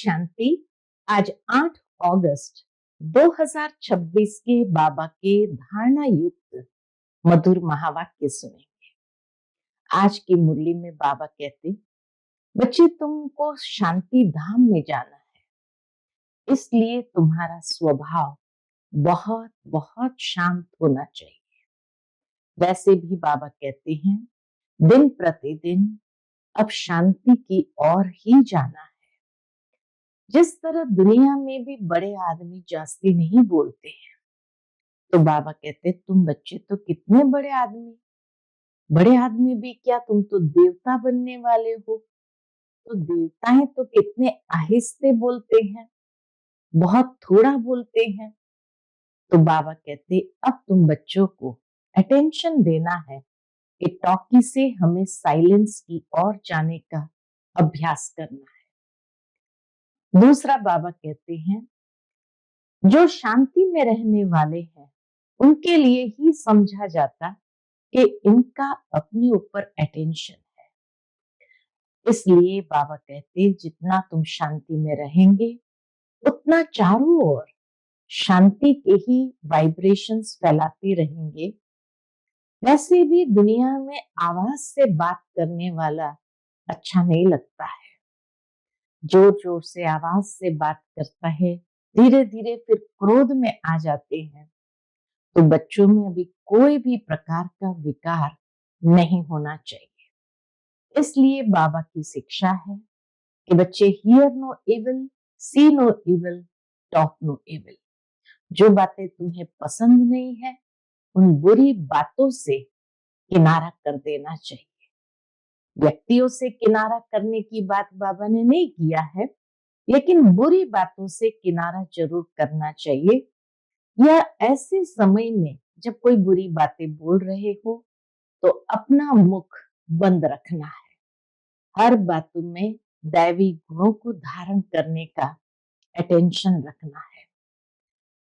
शांति। आज 8 अगस्त 2026 के बाबा के धारणा युक्त मधुर महावाक्य सुनेंगे। आज की मुरली में बाबा कहते, बच्चे तुमको शांति धाम में जाना है, इसलिए तुम्हारा स्वभाव बहुत बहुत शांत होना चाहिए। वैसे भी बाबा कहते हैं, दिन प्रतिदिन अब शांति की ओर ही जाना है। जिस तरह दुनिया में भी बड़े आदमी जास्ती नहीं बोलते हैं, तो बाबा कहते तुम बच्चे तो कितने बड़े आदमी भी क्या, तुम तो देवता बनने वाले हो। तो देवताएं तो कितने आहिस्ते बोलते हैं, बहुत थोड़ा बोलते हैं। तो बाबा कहते अब तुम बच्चों को अटेंशन देना है कि टॉकी से हमें साइलेंस की ओर जाने का अभ्यास करना है। दूसरा बाबा कहते हैं, जो शांति में रहने वाले हैं उनके लिए ही समझा जाता कि इनका अपने ऊपर अटेंशन है। इसलिए बाबा कहते जितना तुम शांति में रहेंगे उतना चारों ओर शांति के ही वाइब्रेशंस फैलाते रहेंगे। वैसे भी दुनिया में आवाज से बात करने वाला अच्छा नहीं लगता है। जोर जोर से आवाज से बात करता है, धीरे धीरे फिर क्रोध में आ जाते हैं। तो बच्चों में अभी कोई भी प्रकार का विकार नहीं होना चाहिए। इसलिए बाबा की शिक्षा है कि बच्चे hear no evil, see no evil, talk no evil. जो बातें तुम्हें पसंद नहीं है उन बुरी बातों से किनारा कर देना चाहिए। व्यक्तियों से किनारा करने की बात बाबा ने नहीं किया है, लेकिन बुरी बातों से किनारा जरूर करना चाहिए। या ऐसे समय में जब कोई बुरी बातें बोल रहे हो तो अपना मुख बंद रखना है। हर बात में दैवी गुणों को धारण करने का अटेंशन रखना है।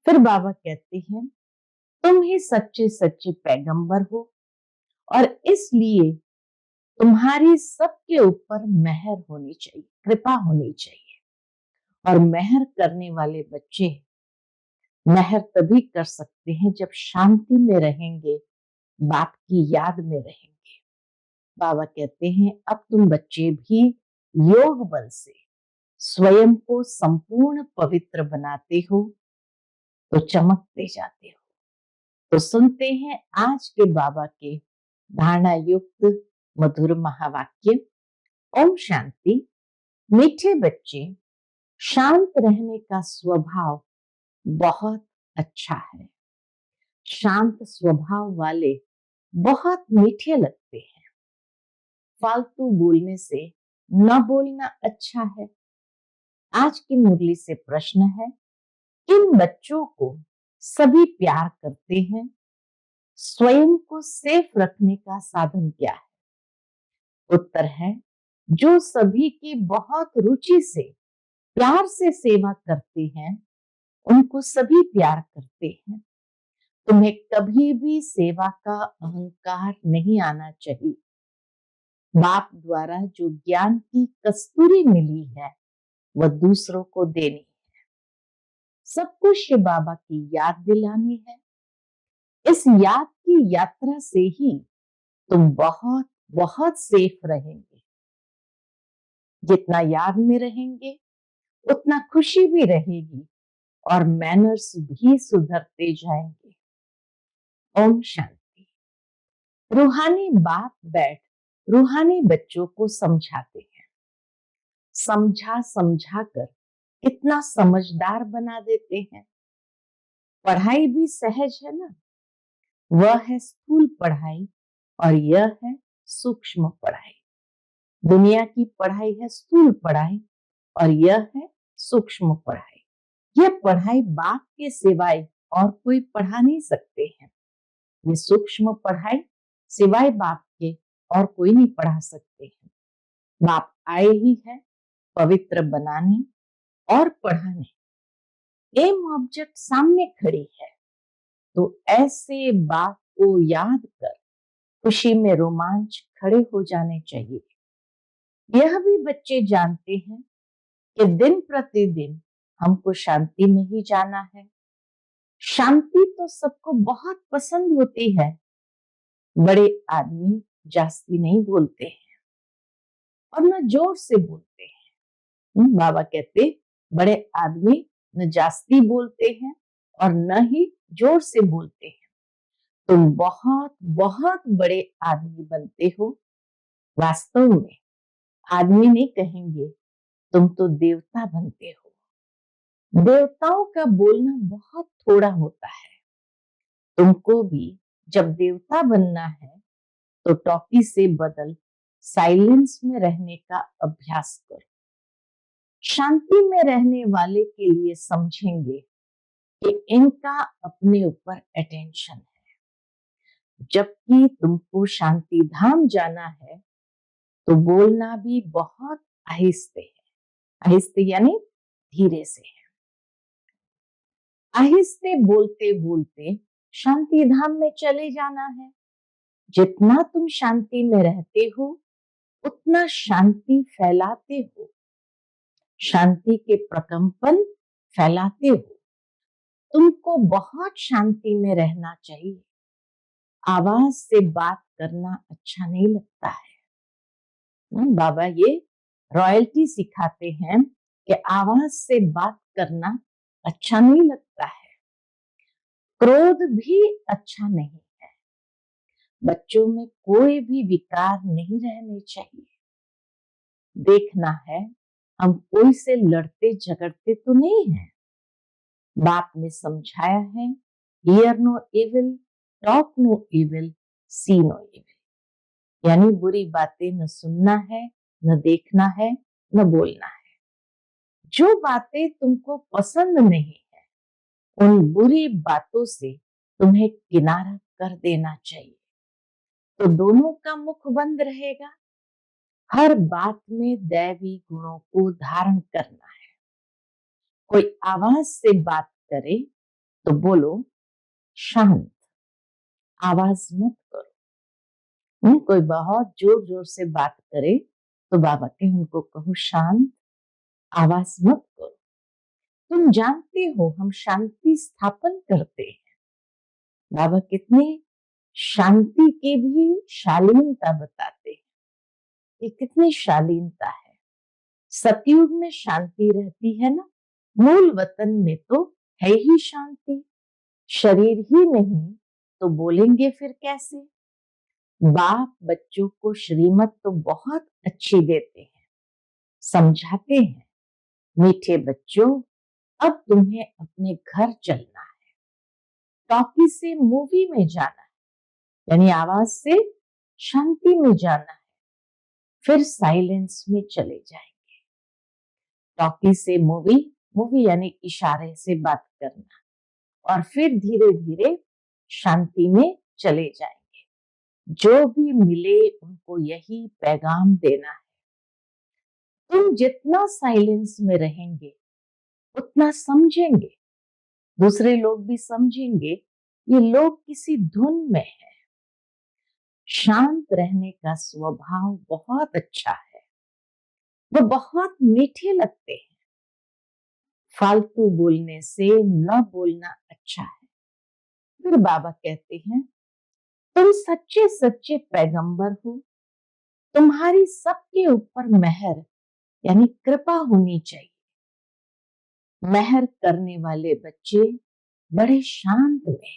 फिर बाबा कहते हैं, तुम ही सच्चे सच्चे पैगंबर हो और इसलिए तुम्हारी सबके ऊपर मेहर होनी चाहिए, कृपा होनी चाहिए। और मेहर करने वाले बच्चे मेहर तभी कर सकते हैं जब शांति में रहेंगे, बाप की याद में रहेंगे। बाबा कहते हैं, अब तुम बच्चे भी योग बल से स्वयं को संपूर्ण पवित्र बनाते हो तो चमकते जाते हो। तो सुनते हैं आज के बाबा के धारणा युक्त मधुर महावाक्य। ओम शांति। मीठे बच्चे, शांत रहने का स्वभाव बहुत अच्छा है। शांत स्वभाव वाले बहुत मीठे लगते हैं। फालतू बोलने से न बोलना अच्छा है। आज की मुरली से प्रश्न है, किन बच्चों को सभी प्यार करते हैं? स्वयं को सेफ रखने का साधन क्या है? उत्तर है, जो सभी की बहुत रुचि से प्यार से सेवा करते हैं उनको सभी प्यार करते हैं। तुम्हें कभी भी सेवा का अहंकार नहीं आना चाहिए। बाप द्वारा जो ज्ञान की कस्तूरी मिली है वह दूसरों को देनी है। सब कुछ बाबा की याद दिलानी है। इस याद की यात्रा से ही तुम बहुत बहुत सेफ रहेंगे। जितना याद में रहेंगे उतना खुशी भी रहेगी और मैनर्स भी सुधरते जाएंगे। ओम शांति। रूहानी बाप बैठ रूहानी बच्चों को समझाते हैं। समझा समझा कर कितना समझदार बना देते हैं। पढ़ाई भी सहज है ना, वह है स्थूल पढ़ाई और यह है सूक्ष्म पढ़ाई। दुनिया की पढ़ाई है स्थूल पढ़ाई और यह है सूक्ष्म पढ़ाई। यह पढ़ाई बाप के सिवाय और कोई पढ़ा नहीं सकते हैं। ये सूक्ष्म पढ़ाई सिवाय बाप के और कोई नहीं पढ़ा सकते हैं। बाप आए ही है पवित्र बनाने और पढ़ाने। एम ऑब्जेक्ट सामने खड़ी है, तो ऐसे बाप को याद कर खुशी में रोमांच खड़े हो जाने चाहिए। यह भी बच्चे जानते हैं कि दिन प्रतिदिन हमको शांति में ही जाना है। शांति तो सबको बहुत पसंद होती है। बड़े आदमी जास्ती नहीं बोलते हैं और न जोर से बोलते हैं। बाबा कहते बड़े आदमी न जास्ती बोलते हैं और न ही जोर से बोलते हैं। तुम बहुत बहुत बड़े आदमी बनते हो। वास्तव में आदमी नहीं कहेंगे, तुम तो देवता बनते हो। देवताओं का बोलना बहुत थोड़ा होता है। तुमको भी जब देवता बनना है तो टॉकी से बदल साइलेंस में रहने का अभ्यास करो। शांति में रहने वाले के लिए समझेंगे कि इनका अपने ऊपर अटेंशन है। जबकि तुमको शांति धाम जाना है तो बोलना भी बहुत आहिस्ते है। आहिस्ते यानी धीरे से है। आहिस्ते बोलते बोलते शांति धाम में चले जाना है। जितना तुम शांति में रहते हो उतना शांति फैलाते हो, शांति के प्रकंपन फैलाते हो। तुमको बहुत शांति में रहना चाहिए। आवाज से बात करना अच्छा नहीं लगता है। बाबा ये रॉयल्टी सिखाते हैं कि आवाज से बात करना अच्छा नहीं लगता है। क्रोध भी अच्छा नहीं है। बच्चों में कोई भी विकार नहीं रहने चाहिए। देखना है हम कोई से लड़ते झगड़ते तो नहीं हैं। बाप ने समझाया है, hear no evil, talk no evil, see no evil. यानी बुरी बातें न सुनना है, न देखना है, न बोलना है। जो बातें तुमको पसंद नहीं है, उन बुरी बातों से तुम्हें किनारा कर देना चाहिए। तो दोनों का मुख बंद रहेगा। हर बात में दैवी गुणों को धारण करना है। कोई आवाज से बात करे तो बोलो शांत, आवाज मत करो। कोई बहुत जोर जोर से बात करे तो बाबा के उनको कहो शांत, आवाज मत करो। तुम जानते हो हम शांति स्थापन करते हैं। बाबा कितने शांति की भी शालीनता बताते हैं। ये कितनी शालीनता है। सतयुग में शांति रहती है ना। मूल वतन में तो है ही शांति। शरीर ही नहीं तो बोलेंगे फिर कैसे। बाप बच्चों को श्रीमत तो बहुत अच्छी देते हैं, समझाते हैं, मीठे बच्चों अब तुम्हें अपने घर चलना है। टॉकी से मूवी में जाना है, यानी आवाज से शांति में जाना है। फिर साइलेंस में चले जाएंगे। टॉकी से मूवी, मूवी यानी इशारे से बात करना, और फिर धीरे धीरे शांति में चले जाएंगे। जो भी मिले उनको यही पैगाम देना है। तुम जितना साइलेंस में रहेंगे उतना समझेंगे, दूसरे लोग भी समझेंगे ये लोग किसी धुन में है। शांत रहने का स्वभाव बहुत अच्छा है। वो बहुत मीठे लगते हैं। फालतू बोलने से न बोलना अच्छा है। फिर बाबा कहते हैं तुम सच्चे सच्चे पैगंबर हो। तुम्हारी सबके ऊपर मेहर यानी कृपा होनी चाहिए। मेहर करने वाले बच्चे बड़े शांत में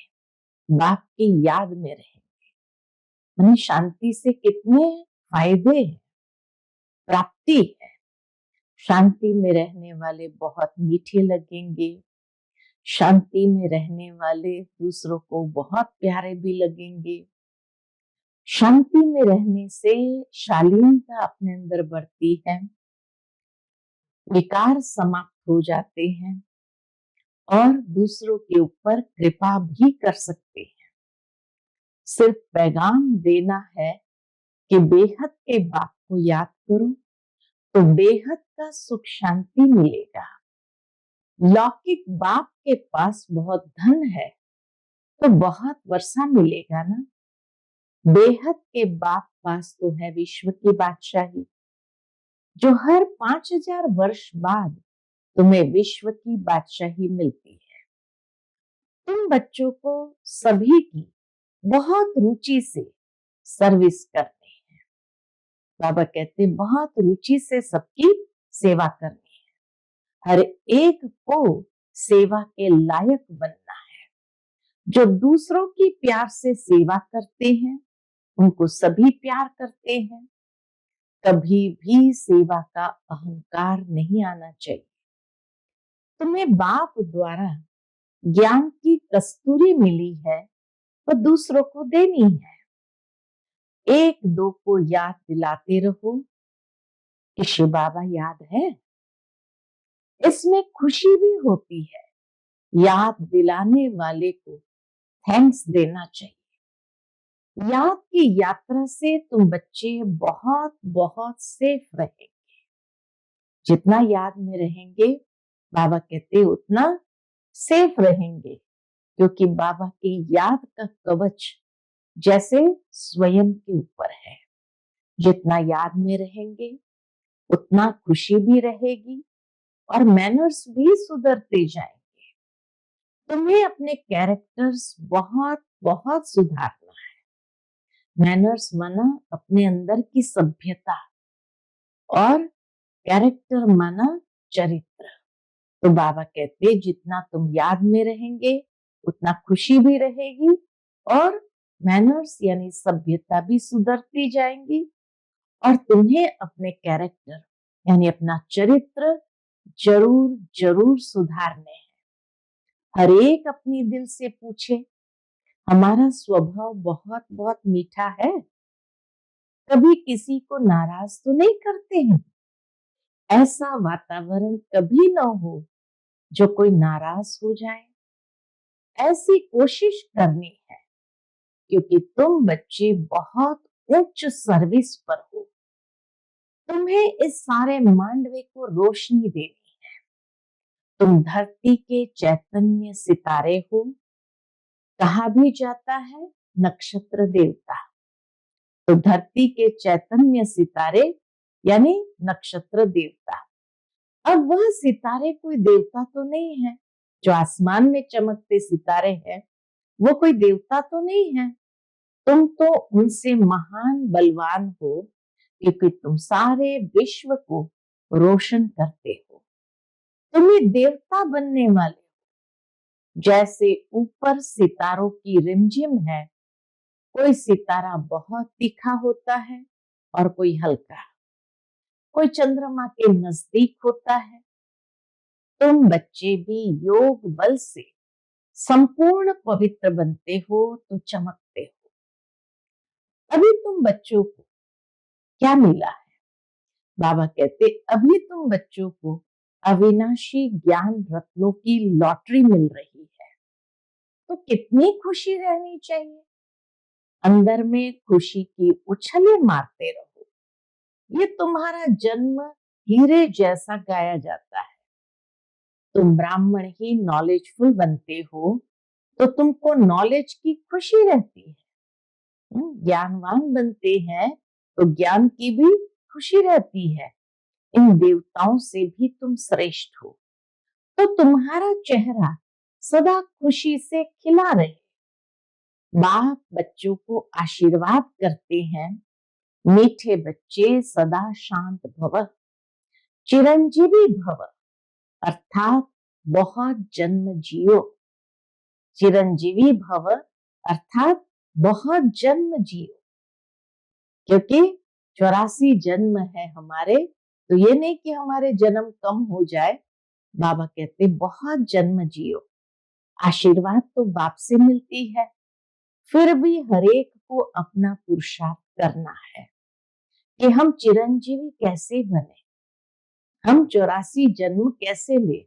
बाप की याद में रहेंगे। यानी शांति से कितने फायदे हैं, प्राप्ति है। शांति में रहने वाले बहुत मीठे लगेंगे। शांति में रहने वाले दूसरों को बहुत प्यारे भी लगेंगे। शांति में रहने से शालीनता अपने अंदर बढ़ती है। विकार समाप्त हो जाते हैं और दूसरों के ऊपर कृपा भी कर सकते हैं। सिर्फ पैगाम देना है कि बेहद के बाप को याद करो तो बेहद का सुख शांति मिलेगा। लौकिक बाप के पास बहुत धन है तो बहुत वर्षा मिलेगा ना। बेहद के बाप पास तो है विश्व की बादशाही। जो हर 5000 वर्ष बाद तुम्हें विश्व की बादशाही मिलती है। तुम बच्चों को सभी की बहुत रुचि से सर्विस करनी है। बाबा कहते बहुत रुचि से सबकी सेवा करनी है। हर एक को सेवा के लायक बनना है। जो दूसरों की प्यार से सेवा करते हैं उनको सभी प्यार करते हैं। कभी भी सेवा का अहंकार नहीं आना चाहिए। तुम्हें बाप द्वारा ज्ञान की कस्तूरी मिली है, वो दूसरों को देनी है। एक दो को याद दिलाते रहो कि शिव बाबा याद है। इसमें खुशी भी होती है। याद दिलाने वाले को थैंक्स देना चाहिए। याद की यात्रा से तुम बच्चे बहुत बहुत सेफ रहेंगे। जितना याद में रहेंगे बाबा कहते उतना सेफ रहेंगे, क्योंकि बाबा की याद का कवच जैसे स्वयं के ऊपर है। जितना याद में रहेंगे उतना खुशी भी रहेगी और मैनर्स भी सुधरते जाएंगे। तुम्हें अपने कैरेक्टर्स बहुत बहुत सुधारना है। मैनर्स माना अपने अंदर की सभ्यता और कैरेक्टर माना चरित्र। तो बाबा कहते जितना तुम याद में रहेंगे उतना खुशी भी रहेगी और मैनर्स यानी सभ्यता भी सुधरती जाएंगी और तुम्हें अपने कैरेक्टर यानी अपना चरित्र जरूर जरूर सुधारने हैं। हर एक अपनी दिल से पूछे, हमारा स्वभाव बहुत बहुत मीठा है, कभी किसी को नाराज तो नहीं करते हैं। ऐसा वातावरण कभी ना हो जो कोई नाराज हो जाए। ऐसी कोशिश करनी है, क्योंकि तुम बच्चे बहुत उच्च सर्विस पर हो। तुम्हें इस सारे मांडवे को रोशनी देनी है। तुम धरती के चैतन्य सितारे हो। कहा भी जाता है नक्षत्र देवता। तो धरती के चैतन्य सितारे यानी नक्षत्र देवता। अब वह सितारे कोई देवता तो नहीं है। जो आसमान में चमकते सितारे हैं वो कोई देवता तो नहीं है। तुम तो उनसे महान बलवान हो, क्योंकि तुम सारे विश्व को रोशन करते हो। तुम्हें देवता बनने वाले हो। जैसे ऊपर सितारों की रिमझिम है, कोई सितारा बहुत तीखा होता है और कोई हल्का, कोई चंद्रमा के नजदीक होता है। तुम बच्चे भी योग बल से संपूर्ण पवित्र बनते हो तो चमकते हो। अभी तुम बच्चों को क्या मिला है? बाबा कहते अभी तुम बच्चों को अविनाशी ज्ञान रत्नों की लॉटरी मिल रही है। तो कितनी खुशी रहनी चाहिए। अंदर में खुशी की उछले मारते रहो। ये तुम्हारा जन्म हीरे जैसा गाया जाता है। तुम ब्राह्मण ही नॉलेजफुल बनते हो तो तुमको नॉलेज की खुशी रहती है। ज्ञानवान बनते हैं तो ज्ञान की भी खुशी रहती है। इन देवताओं से भी तुम श्रेष्ठ हो, तो तुम्हारा चेहरा सदा खुशी से खिला रहे। बाप बच्चों को आशीर्वाद करते हैं, मीठे बच्चे सदा शांत भव, चिरंजीवी भव, अर्थात बहुत जन्म जियो। चिरंजीवी भव अर्थात बहुत जन्म जियो, क्योंकि 84 जन्म है हमारे। तो ये नहीं कि हमारे जन्म कम हो जाए। बाबा कहते बहुत जन्म जियो। आशीर्वाद तो बाप से मिलती है, फिर भी हरेक को अपना पुरुषार्थ करना है कि हम चिरंजीवी कैसे बने, हम 84 जन्म कैसे ले।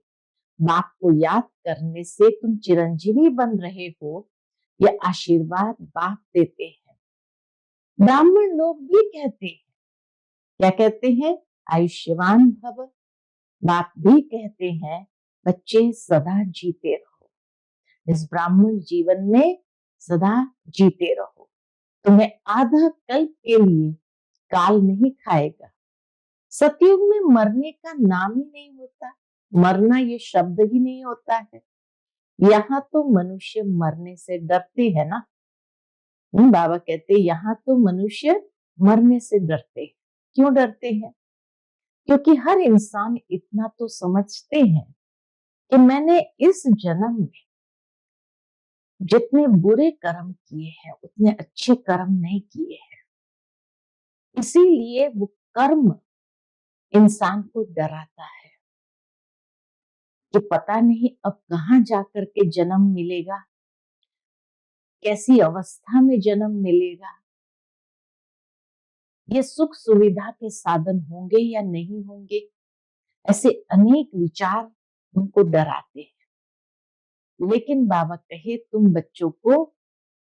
बाप को याद करने से तुम चिरंजीवी बन रहे हो, ये आशीर्वाद बाप देते हैं। ब्राह्मण लोग भी कहते हैं, क्या कहते हैं? आयुष्यवान भव। बाप भी कहते हैं बच्चे सदा जीते रहो, इस ब्राह्मण जीवन में सदा जीते रहो। तुम्हें आधा कल्प के लिए काल नहीं खाएगा। सतयुग में मरने का नाम ही नहीं होता, मरना ये शब्द ही नहीं होता है। यहाँ तो मनुष्य मरने से डरते हैं ना। बाबा कहते यहाँ तो मनुष्य मरने से डरते हैं। क्यों डरते हैं? क्योंकि हर इंसान इतना तो समझते हैं कि मैंने इस जन्म में जितने बुरे कर्म किए हैं उतने अच्छे कर्म नहीं किए हैं। इसीलिए वो कर्म इंसान को डराता है कि पता नहीं अब कहाँ जाकर के जन्म मिलेगा, कैसी अवस्था में जन्म मिलेगा, ये सुख सुविधा के साधन होंगे या नहीं होंगे। ऐसे अनेक विचार उनको डराते हैं। लेकिन बाबा कहे तुम बच्चों को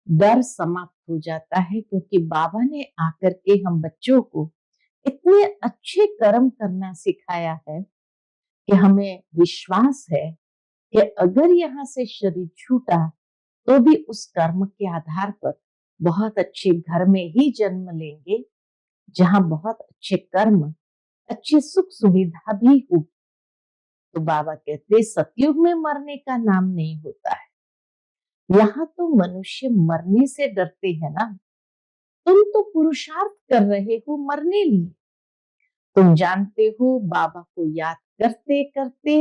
डर समाप्त हो जाता है, क्योंकि बाबा ने आकर के हम बच्चों को इतने अच्छे कर्म करना सिखाया है कि हमें विश्वास है कि अगर यहाँ से शरीर छूटा तो भी उस कर्म के आधार पर बहुत अच्छे घर में ही जन्म लेंगे, जहां बहुत अच्छे कर्म, अच्छी सुख सुविधा भी होगी। तो बाबा कहते सतयुग में मरने का नाम नहीं होता है। यहाँ तो मनुष्य मरने से डरते हैं ना। तुम तो पुरुषार्थ कर रहे हो मरने लिए। तुम जानते हो बाबा को याद करते करते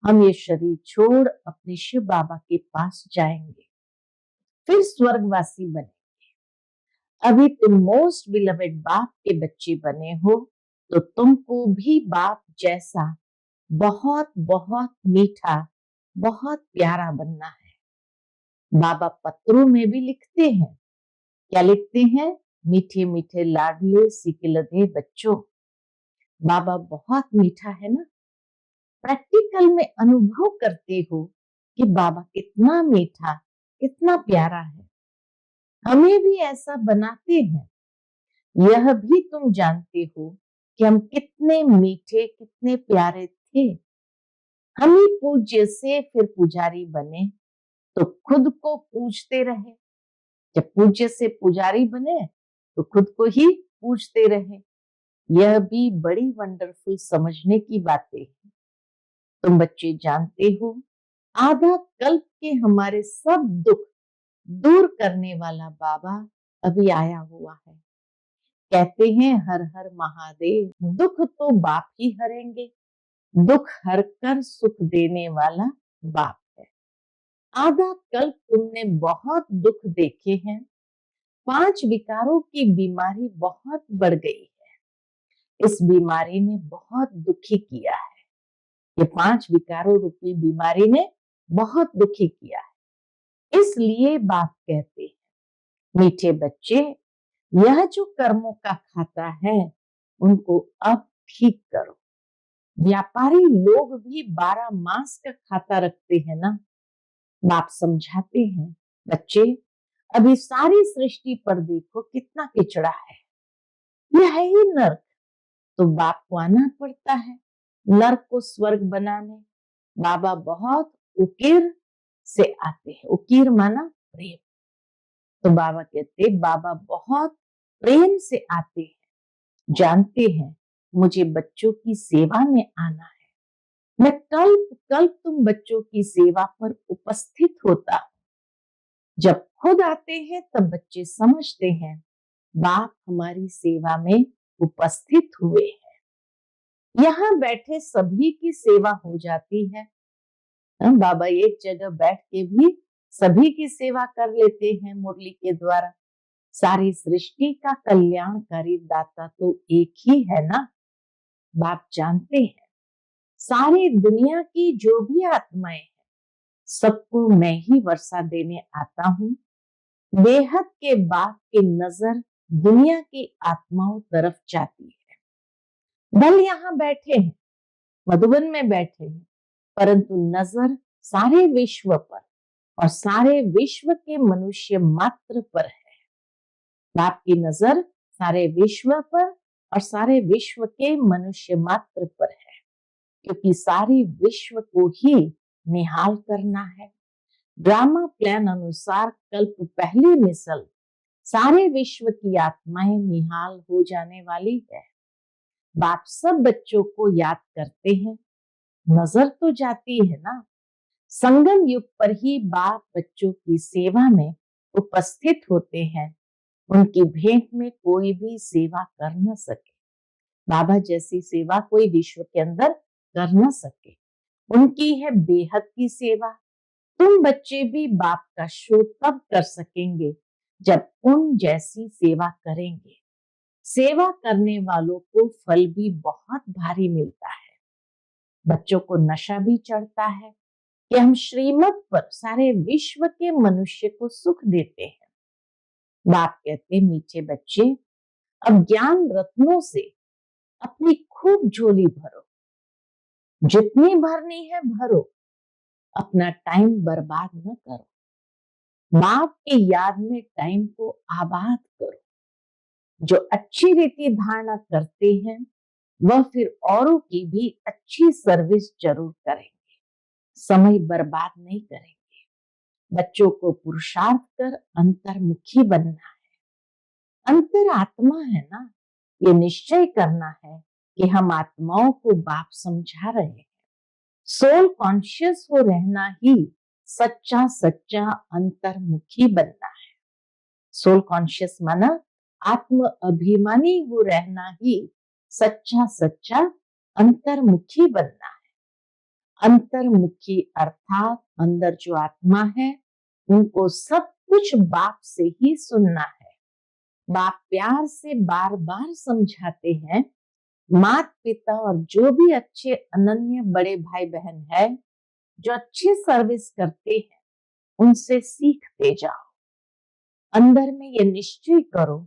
हम ये शरीर छोड़ अपने शिव बाबा के पास जाएंगे, फिर स्वर्गवासी बने। अभी तुम मोस्ट बिलवेड बाप के बच्चे बने हो, तो तुमको भी बाप जैसा बहुत बहुत मीठा, बहुत प्यारा बनना है। बाबा पत्रों में भी लिखते हैं। क्या लिखते हैं? मीठे मीठे लाडले सिकिलदे बच्चों। बाबा बहुत मीठा है ना। प्रैक्टिकल में अनुभव करते हो कि बाबा कितना मीठा, कितना प्यारा है। हमें भी ऐसा बनाते हैं। यह भी तुम जानते हो कि हम कितने मीठे, कितने प्यारे थे। हम ही पूज्य से फिर पुजारी बने तो खुद को पूजते रहे। जब पूज्य से पुजारी बने तो खुद को ही पूजते रहे। यह भी बड़ी वंडरफुल समझने की बातें हैं। तुम बच्चे जानते हो आधा कल्प के हमारे सब दुख दूर करने वाला बाबा अभी आया हुआ है। कहते हैं हर हर महादेव, दुख तो बाप ही हरेंगे। दुख हर कर सुख देने वाला बाप है। आधा कल्प तुमने बहुत दुख देखे हैं। 5 विकारों की बीमारी बहुत बढ़ गई है। इस बीमारी ने बहुत दुखी किया है। ये 5 विकारों रूपी बीमारी ने बहुत दुखी किया है। इसलिए बाप कहते हैं मीठे बच्चे, यह जो कर्मों का खाता है उनको अब ठीक करो। व्यापारी लोग भी 12 मास का खाता रखते हैं ना। बाप समझाते हैं बच्चे, अभी सारी सृष्टि पर देखो कितना किचड़ा है। यह है ही नर्क, तो बाप को आना पड़ता है नर्क को स्वर्ग बनाने। बाबा बहुत उकीर से आते हैं। उकीर माना प्रेम। तो बाबा कहते बाबा बहुत प्रेम से आते हैं। जानते हैं मुझे बच्चों की सेवा में आना है। मैं कल्प कल्प तुम बच्चों की सेवा पर उपस्थित होता हूं। जब खुद आते हैं तब बच्चे समझते हैं बाप हमारी सेवा में उपस्थित हुए हैं। यहाँ बैठे सभी की सेवा हो जाती है। बाबा एक जगह बैठ के भी सभी की सेवा कर लेते हैं मुरली के द्वारा। सारी सृष्टि का कल्याणकारी दाता तो एक ही है ना। बाप जानते हैं सारी दुनिया की जो भी आत्माएं हैं सबको मैं ही वर्षा देने आता हूँ। बेहद के बाप की नजर दुनिया की आत्माओं तरफ जाती है। बल यहाँ बैठे हैं, मधुबन में बैठे हैं, परंतु नजर सारे विश्व पर और सारे विश्व के मनुष्य मात्र पर है। बाप की नजर सारे विश्व पर और सारे विश्व के मनुष्य मात्र पर है, क्योंकि सारी विश्व को ही निहाल करना है। ड्रामा प्लान अनुसार कल्प पहली मिसल सारे विश्व की आत्माएं निहाल हो जाने वाली है। बाप सब बच्चों को याद करते हैं, नजर तो जाती है ना। संगम युग पर ही बाप बच्चों की सेवा में उपस्थित होते हैं। उनकी भेंट में कोई भी सेवा कर न सके। बाबा जैसी सेवा कोई विश्व के अंदर कर न सके। उनकी है बेहद की सेवा। तुम बच्चे भी बाप का शो तब कर सकेंगे जब उन जैसी सेवा करेंगे। सेवा करने वालों को फल भी बहुत भारी मिलता है। बच्चों को नशा भी चढ़ता है कि हम श्रीमत पर सारे विश्व के मनुष्य को सुख देते हैं। बाप कहते, मीठे बच्चे, अब ज्ञान रत्नों से अपनी खूब झोली भरो, जितनी भरनी है भरो, अपना टाइम बर्बाद न करो। बाप की याद में टाइम को आबाद करो। जो अच्छी रीति धारणा करते हैं वह फिर औरों की भी अच्छी सर्विस जरूर करेंगे, समय बर्बाद नहीं करेंगे। बच्चों को पुरुषार्थ कर अंतर्मुखी बनना है। अंतर आत्मा है ना, ये निश्चय करना है कि हम आत्माओं को बाप समझा रहे हैं। सोल कॉन्शियस हो रहना ही सच्चा सच्चा अंतर्मुखी बनना है। सोल कॉन्शियस माना आत्म अभिमानी हो रहना ही सच्चा सच्चा अंतर्मुखी बनना है। अंतर्मुखी अर्थात अंदर जो आत्मा है उनको सब कुछ बाप से ही सुनना है। बाप प्यार से बार बार समझाते हैं, माता पिता और जो भी अच्छे अनन्य बड़े भाई बहन है जो अच्छी सर्विस करते हैं उनसे सीखते जाओ। अंदर में ये निश्चय करो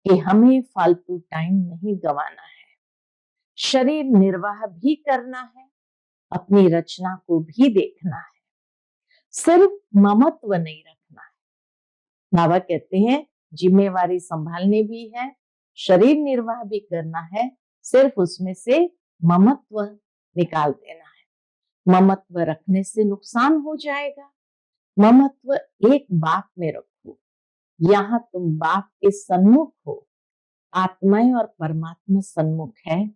कि हमें फालतू टाइम नहीं गंवाना है। शरीर निर्वाह भी करना है, अपनी रचना को भी देखना है, सिर्फ ममत्व नहीं रखना है। बाबा कहते हैं जिम्मेवारी संभालनी भी है, शरीर निर्वाह भी करना है, सिर्फ उसमें से ममत्व निकाल देना है। ममत्व रखने से नुकसान हो जाएगा। ममत्व एक बाप में रखो। यहाँ तुम बाप के सन्मुख हो। आत्माएं और परमात्मा सन्मुख है,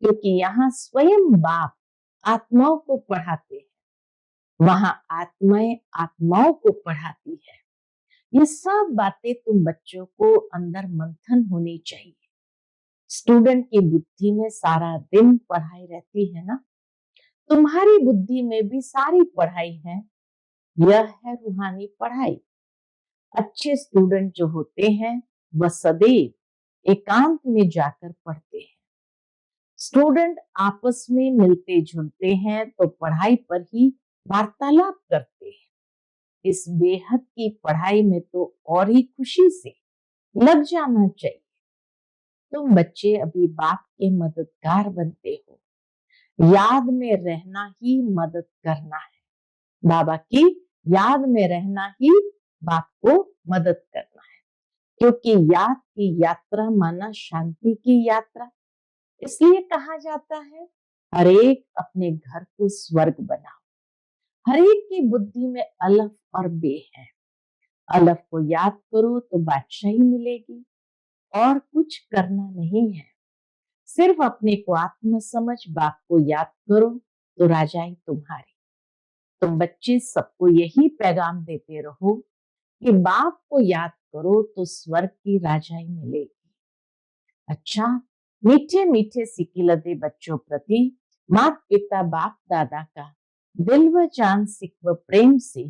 क्योंकि यहाँ स्वयं बाप आत्माओं को पढ़ाते हैं, वहां आत्माएं आत्माओं को पढ़ाती है। ये सब बातें तुम बच्चों को अंदर मंथन होनी चाहिए। स्टूडेंट की बुद्धि में सारा दिन पढ़ाई रहती है ना, तुम्हारी बुद्धि में भी सारी पढ़ाई है। यह है रूहानी पढ़ाई। अच्छे स्टूडेंट जो होते हैं वह सदैव एकांत में जाकर पढ़ते हैं। स्टूडेंट आपस में मिलते जुलते हैं तो पढ़ाई पर ही वार्तालाप करते हैं। इस बेहद की पढ़ाई में तो और ही खुशी से लग जाना चाहिए। तुम बच्चे अभी बाप के मददगार बनते हो। याद में रहना ही मदद करना है। बाबा की याद में रहना ही बाप को मदद करना है, क्योंकि याद की यात्रा माना शांति की यात्रा। इसलिए कहा जाता है हर एक अपने घर को स्वर्ग बनाओ। हर एक की बुद्धि में अलफ और बे है। अलफ को याद करो तो बादशाही मिलेगी, और कुछ करना नहीं है। सिर्फ अपने को आत्म समझ बाप को याद करो तो राजाई तुम्हारी। तुम बच्चे सबको यही पैगाम देते रहो कि बाप को याद करो तो स्वर्ग की राजाई मिलेगी। अच्छा, मीठे मीठे सिकिलदे बच्चों प्रति माता पिता बाप दादा का दिल व जान सिक व प्रेम से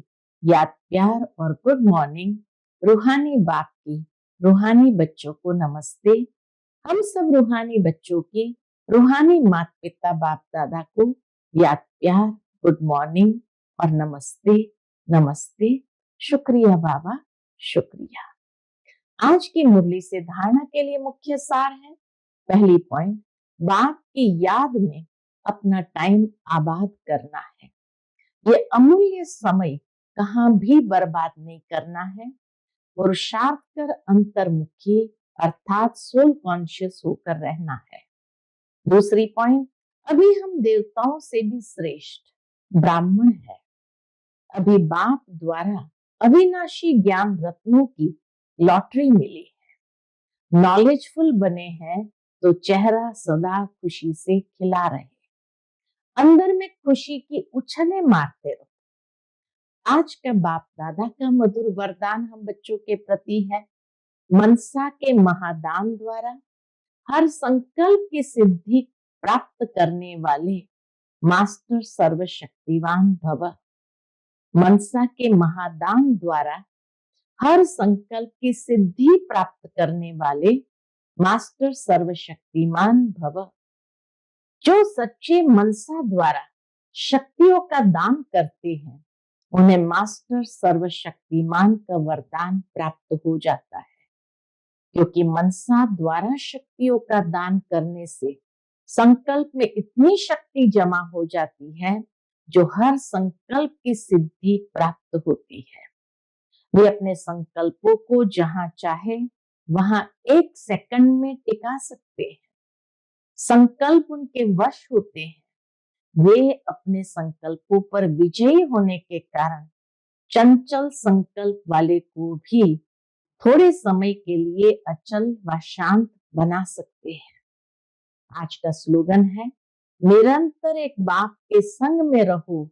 याद प्यार और गुड मॉर्निंग। रूहानी बाप की रूहानी बच्चों को नमस्ते। हम सब रूहानी बच्चों की रूहानी माता पिता बाप दादा को याद प्यार, गुड मॉर्निंग और नमस्ते नमस्ते। शुक्रिया बाबा, शुक्रिया। आज की मुरली से धारणा के लिए मुख्य सार है। पहली पॉइंट, बाप की याद में अपना टाइम आबाद करना है। ये अमूल्य समय कहाँ भी बर्बाद नहीं करना है। पुरुषार्थ कर अंतर्मुखी अर्थात सोल कॉन्शियस होकर रहना है। दूसरी पॉइंट, अभी हम देवताओं से भी श्रेष्ठ ब्राह्मण है। अभी बाप द्वारा अविनाशी ज्ञान रत्नों की लॉटरी मिली है। नॉलेजफुल बने हैं तो चेहरा सदा खुशी से खिला रहे, अंदर में खुशी की उछले मारते रहो। आज का बाप दादा का मधुर वरदान हम बच्चों के प्रति है, मनसा के महादान द्वारा हर संकल्प की सिद्धि प्राप्त करने वाले मास्टर सर्वशक्तिवान भव। मनसा के महादान द्वारा हर संकल्प की सिद्धि प्राप्त करने वाले मास्टर सर्वशक्तिमान भव। जो सच्चे मनसा द्वारा शक्तियों का दान करते हैं, उन्हें मास्टर सर्वशक्तिमान का वरदान प्राप्त हो जाता है, क्योंकि मनसा द्वारा शक्तियों का दान करने से संकल्प में इतनी शक्ति जमा हो जाती है जो हर संकल्प की सिद्धि प्राप्त होती है। वे अपने संकल्पों को जहां चाहे वहां 1 सेकंड में टिका सकते हैं। संकल्प उनके वश होते हैं। वे अपने संकल्पों पर विजयी होने के कारण चंचल संकल्प वाले को भी थोड़े समय के लिए अचल व शांत बना सकते हैं। आज का स्लोगन है, निरंतर एक बाप के संग में रहो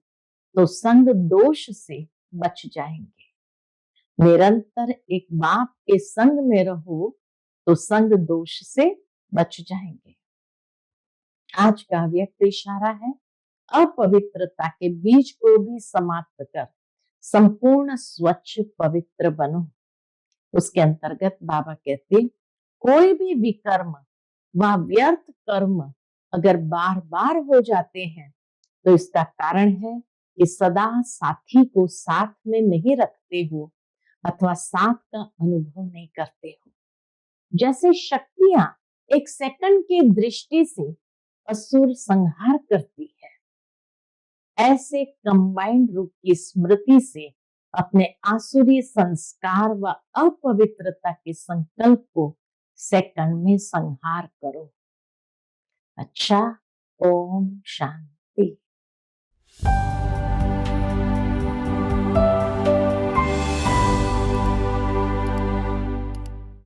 तो संग दोष से बच जाएंगे। निरंतर एक बाप के संग में रहो तो संग दोष से बच जाएंगे। आज का व्यक्त इशारा है, अपवित्रता के बीज को भी समाप्त कर संपूर्ण स्वच्छ पवित्र बनो। उसके अंतर्गत बाबा कहते, कोई भी विकर्म व व्यर्थ कर्म अगर बार बार हो जाते हैं तो इसका कारण है कि सदा साथी को साथ में नहीं रखते हो अथवा साथ का अनुभव नहीं करते हो। जैसे शक्तियां एक सेकंड की दृष्टि से असुर संहार करती है, ऐसे कंबाइंड रूप की स्मृति से अपने आसुरी संस्कार व अपवित्रता के संकल्प को सेकंड में संहार करो। अच्छा, ओम शांति।